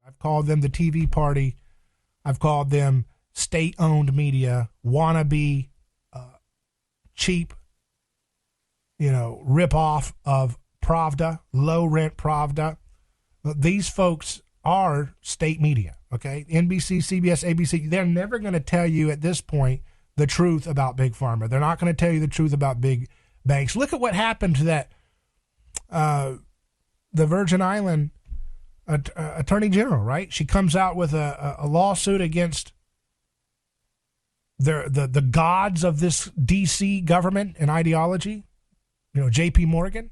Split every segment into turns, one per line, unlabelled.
I've called them the TV party. I've called them state-owned media, wannabe, cheap, rip-off of Pravda, low-rent Pravda. These folks are state media, okay? NBC, CBS, ABC, they're never going to tell you at this point the truth about Big Pharma. They're not going to tell you the truth about big banks. Look at what happened to that, the Virgin Island Attorney General, right? She comes out with a lawsuit against the gods of this D.C. government and ideology, J.P. Morgan,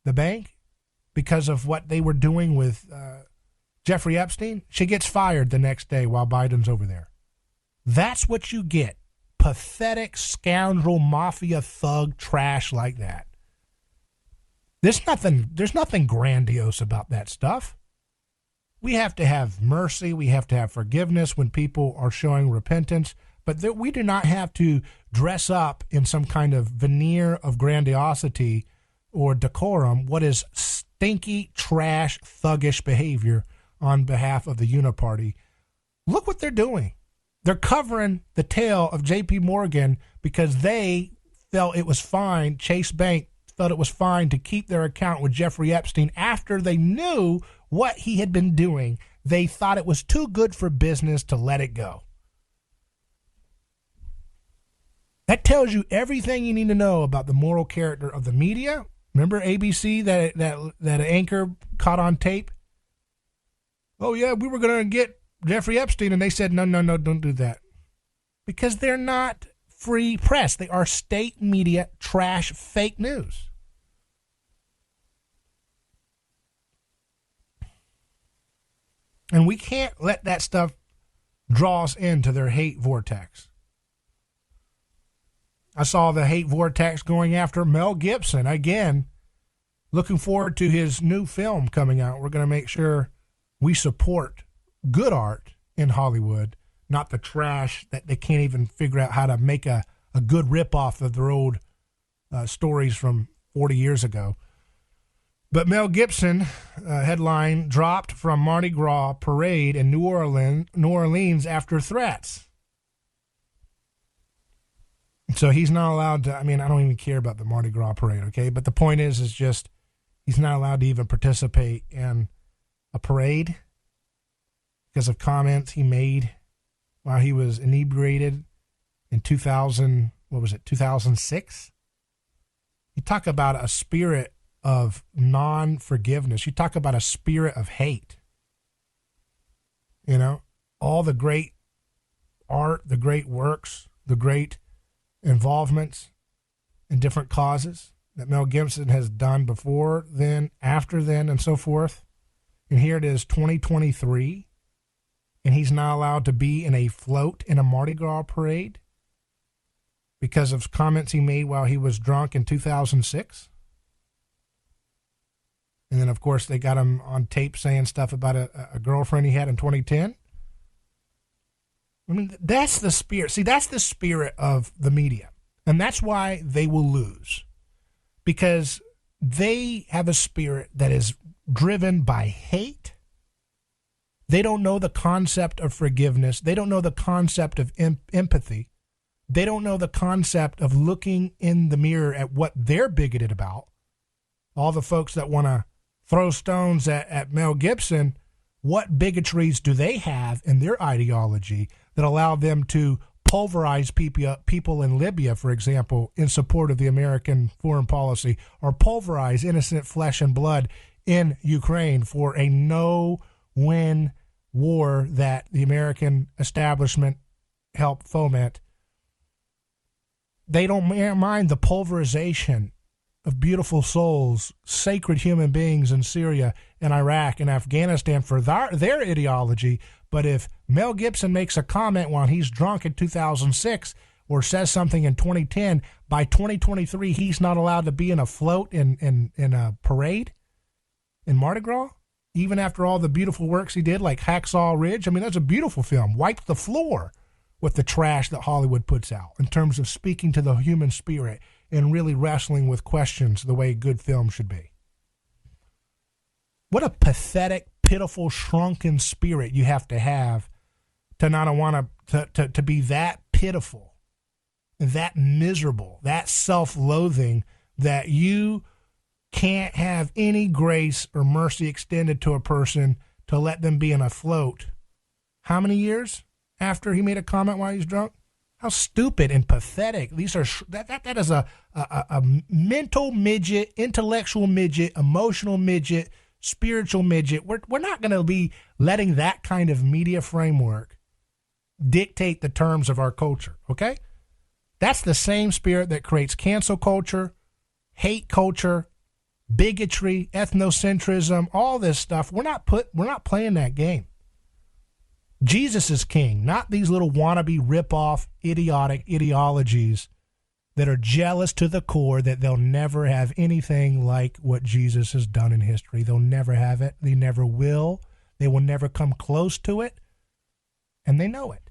the bank, because of what they were doing with Jeffrey Epstein. She gets fired the next day while Biden's over there. That's what you get. Pathetic scoundrel mafia thug trash like that. There's nothing grandiose about that stuff. We have to have mercy. We have to have forgiveness when people are showing repentance. But we do not have to dress up in some kind of veneer of grandiosity or decorum what is stinky, trash, thuggish behavior on behalf of the Uniparty. Look what they're doing. They're covering the tail of J.P. Morgan because they felt it was fine. Chase Bank felt it was fine to keep their account with Jeffrey Epstein after they knew what he had been doing. They thought it was too good for business to let it go. That tells you everything you need to know about the moral character of the media. Remember ABC, that anchor caught on tape? Oh, yeah, we were going to get Jeffrey Epstein, and they said, no, don't do that. Because they're not free press. They are state media trash fake news. And we can't let that stuff draw us into their hate vortex. I saw the hate vortex going after Mel Gibson. Again, looking forward to his new film coming out. We're going to make sure we support good art in Hollywood, not the trash that they can't even figure out how to make a good ripoff of their old stories from 40 years ago. But Mel Gibson, headline, dropped from Mardi Gras parade in New Orleans after threats. So he's not allowed to, I don't even care about the Mardi Gras parade, okay? But the point is just he's not allowed to even participate in a parade because of comments he made while he was inebriated in 2006? You talk about a spirit of non-forgiveness. You talk about a spirit of hate. All the great art, the great works, the great involvements in different causes that Mel Gibson has done before then, after then, and so forth. And here it is, 2023, and he's not allowed to be in a float in a Mardi Gras parade because of comments he made while he was drunk in 2006. And then, of course, they got him on tape saying stuff about a girlfriend he had in 2010. That's the spirit. See, that's the spirit of the media. And that's why they will lose. Because they have a spirit that is driven by hate. They don't know the concept of forgiveness. They don't know the concept of empathy. They don't know the concept of looking in the mirror at what they're bigoted about. All the folks that want to throw stones at Mel Gibson, what bigotries do they have in their ideology that allow them to pulverize people in Libya, for example, in support of the American foreign policy, or pulverize innocent flesh and blood in Ukraine for a no-win war that the American establishment helped foment? They don't mind the pulverization of beautiful souls, sacred human beings in Syria and Iraq and Afghanistan for their ideology. But if Mel Gibson makes a comment while he's drunk in 2006 or says something in 2010, by 2023 he's not allowed to be in a float in a parade in Mardi Gras, even after all the beautiful works he did, like Hacksaw Ridge. That's a beautiful film. Wiped the floor with the trash that Hollywood puts out in terms of speaking to the human spirit and really wrestling with questions the way good film should be. What a pathetic, pitiful, shrunken spirit you have to not want to be that pitiful, that miserable, that self-loathing that you can't have any grace or mercy extended to a person to let them be in a float. How many years after he made a comment while he was drunk? How stupid and pathetic. These are that is a mental midget, intellectual midget, emotional midget, spiritual midget. We're not going to be letting that kind of media framework dictate the terms of our culture, okay? That's the same spirit that creates cancel culture, hate culture, bigotry, ethnocentrism, all this stuff. We're not playing that game. Jesus is king, not these little wannabe rip-off idiotic ideologies that are jealous to the core that they'll never have anything like what Jesus has done in history. They'll never have it. They never will. They will never come close to it. And they know it.